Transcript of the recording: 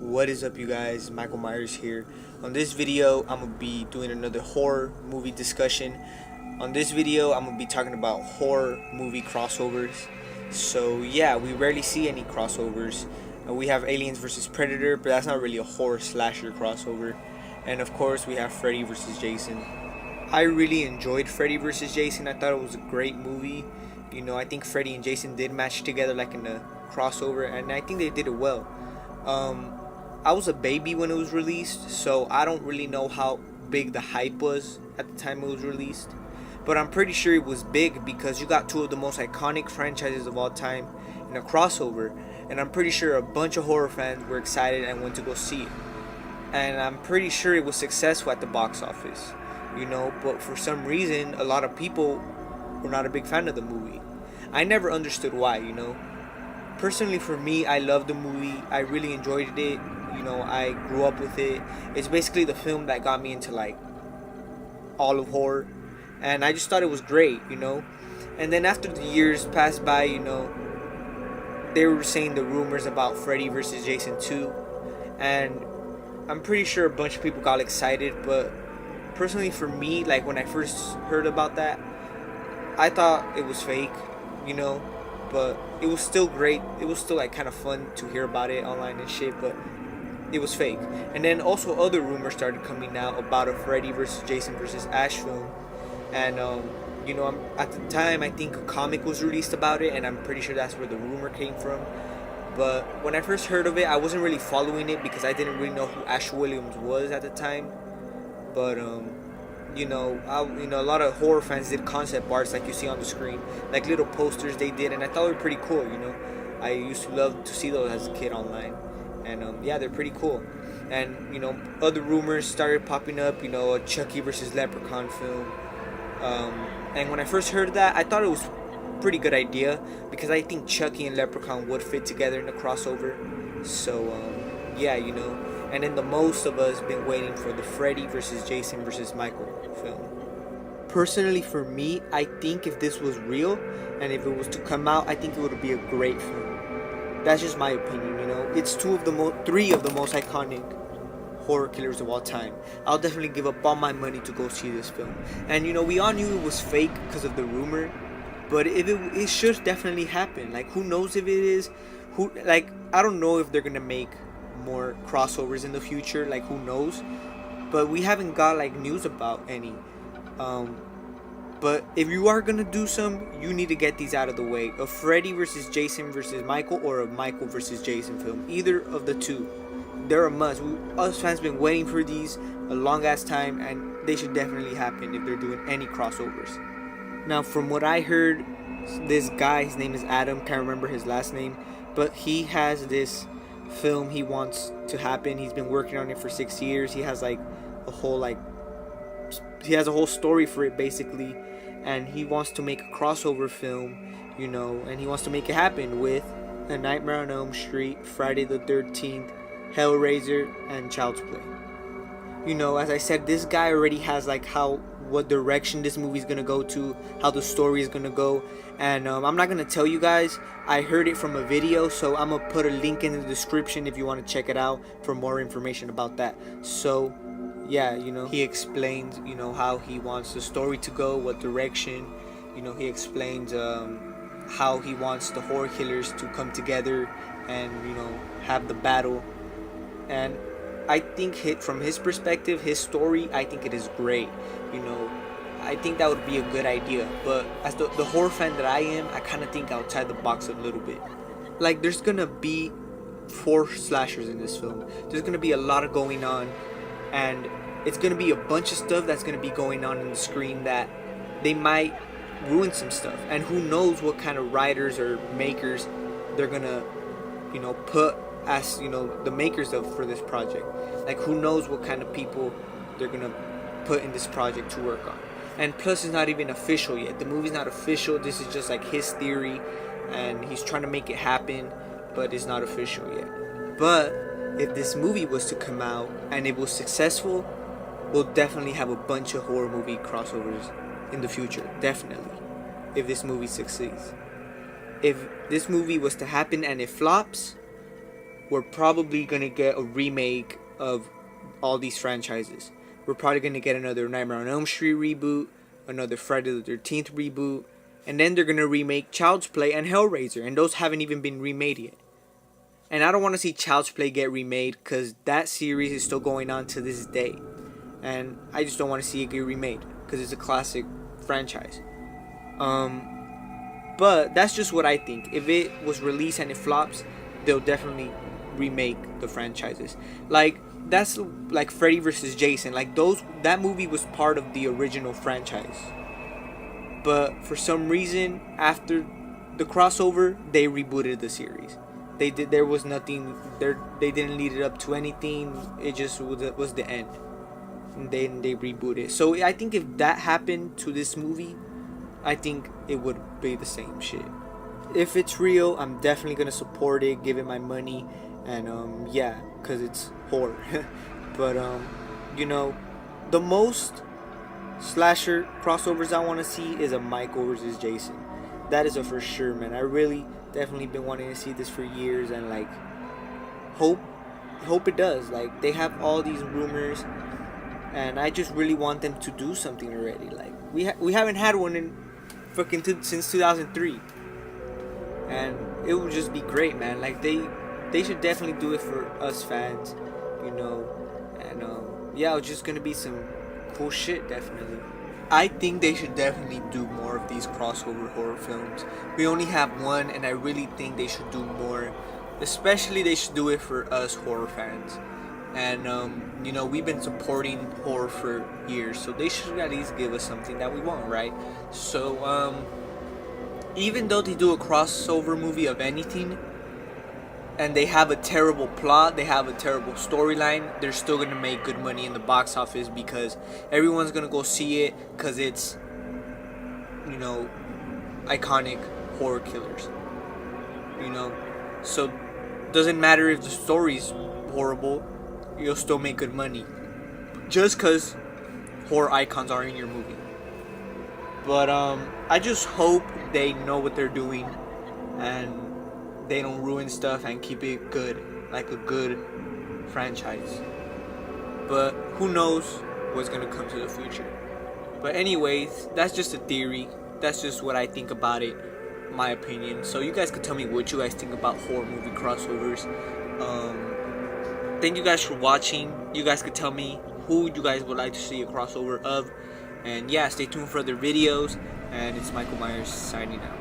What is up, you guys? Michael Myers here. On this video, I'm gonna be doing another horror movie discussion. On this video, I'm gonna be talking about horror movie crossovers. So yeah, we rarely see any crossovers. We have Aliens vs Predator, but that's not really a horror slasher crossover. And of course, we have Freddy vs Jason. I really enjoyed Freddy vs Jason. I thought it was a great movie. I think Freddy and Jason did match together like in a crossover, and I think they did it well. I was a baby when it was released, so I don't really know how big the hype was at the time it was released. But I'm pretty sure it was big because you got two of the most iconic franchises of all time in a crossover, and I'm pretty sure a bunch of horror fans were excited and went to go see it. And I'm pretty sure it was successful at the box office, but for some reason, a lot of people were not a big fan of the movie. I never understood why. Personally, for me, I loved the movie. I really enjoyed it. I grew up with it. It's basically the film that got me into like all of horror, and I just thought it was great. And then after the years passed by, they were saying the rumors about Freddy vs. Jason 2, and I'm pretty sure a bunch of people got excited, but personally for me, like when I first heard about that, I thought it was fake, but it was still great. It was still like kind of fun to hear about it online and shit, but it was fake. And then also other rumors started coming out about a Freddy vs. Jason vs. Ash film, and at the time I think a comic was released about it, and I'm pretty sure that's where the rumor came from. But when I first heard of it, I wasn't really following it because I didn't really know who Ash Williams was at the time. But a lot of horror fans did concept arts like you see on the screen, like little posters they did, and I thought they were pretty cool. I used to love to see those as a kid online, and yeah, they're pretty cool. And other rumors started popping up. A Chucky versus Leprechaun film. And when I first heard that, I thought it was a pretty good idea because I think Chucky and Leprechaun would fit together in a crossover. So yeah, and then the most of us been waiting for the Freddy vs. Jason vs. Michael film. Personally, for me, I think if this was real and if it was to come out, I think it would be a great film. That's just my opinion. It's three of the most iconic horror killers of all time. I'll definitely give up all my money to go see this film. And we all knew it was fake because of the rumor, but if it should definitely happen. Like, who knows if it is? I don't know if they're gonna make more crossovers in the future. Like, who knows? But we haven't got like news about any. But if you are gonna do some, you need to get these out of the way. A Freddy vs. Jason vs. Michael, or a Michael vs. Jason film. Either of the two. They're a must. Us fans been waiting for these a long ass time, and they should definitely happen if they're doing any crossovers. Now, from what I heard, this guy, his name is Adam, can't remember his last name, but he has this film he wants to happen. He's been working on it for 6 years. He has he has a whole story for it basically, and he wants to make a crossover film, and he wants to make it happen with A Nightmare on Elm Street, Friday the 13th, Hellraiser, and Child's Play. As I said, this guy already has like what direction this movie's gonna go to, how the story is gonna go, and I'm not gonna tell you guys. I heard it from a video, so I'm gonna put a link in the description if you want to check it out for more information about that. So yeah, he explains how he wants the story to go, what direction. He explains how he wants the horror killers to come together and have the battle. And I think from his perspective, his story, I think it is great. I think that would be a good idea. But as the horror fan that I am, I kind of think outside the box a little bit. Like, there's gonna be 4 slashers in this film. There's gonna be a lot of going on, and it's gonna be a bunch of stuff that's gonna be going on in the screen that they might ruin some stuff. And who knows what kind of writers or makers they're gonna put as the makers for this project. Like, who knows what kind of people they're gonna put in this project to work on. And plus, it's not even official yet. The movie's not official. This is just like his theory, and he's trying to make it happen, but it's not official yet. But if this movie was to come out and it was successful, we'll definitely have a bunch of horror movie crossovers in the future. Definitely, if this movie succeeds. If this movie was to happen and it flops, we're probably gonna get a remake of all these franchises. We're probably gonna get another Nightmare on Elm Street reboot, another Friday the 13th reboot, and then they're gonna remake Child's Play and Hellraiser, and those haven't even been remade yet. And I don't want to see Child's Play get remade because that series is still going on to this day, and I just don't want to see it get remade because it's a classic franchise. But that's just what I think. If it was released and it flops, they'll definitely remake the franchises. Like that's like Freddy vs. Jason. Like that movie was part of the original franchise. But for some reason, after the crossover, they rebooted the series. There was nothing there. They didn't lead it up to anything. It just was the end. And then they rebooted. So I think if that happened to this movie, I think it would be the same shit. If it's real, I'm definitely gonna support it, give it my money, and yeah, cause it's horror. But the most slasher crossovers I want to see is a Michael versus Jason. That is a for sure, man. I really definitely been wanting to see this for years, and like hope it does. Like they have all these rumors, and I just really want them to do something already. Like we haven't had one in fucking since 2003, and it would just be great, man. Like they should definitely do it for us fans, and yeah, it's just gonna be some cool shit, definitely. I think they should definitely do more of these crossover horror films. We only have one, and I really think they should do more. Especially they should do it for us horror fans. And we've been supporting horror for years, so they should at least give us something that we want, right? So even though they do a crossover movie of anything, and they have a terrible plot, they have a terrible storyline, they're still gonna make good money in the box office because everyone's gonna go see it because it's iconic horror killers. So doesn't matter if the story's horrible, you'll still make good money just because horror icons are in your movie. But I just hope they know what they're doing and they don't ruin stuff and keep it good, like a good franchise. But who knows what's gonna come to the future. But anyways, that's just a theory. That's just what I think about it, my opinion. So you guys could tell me what you guys think about horror movie crossovers. Thank you guys for watching. You guys could tell me who you guys would like to see a crossover of. And yeah, stay tuned for other videos. And it's Michael Myers signing out.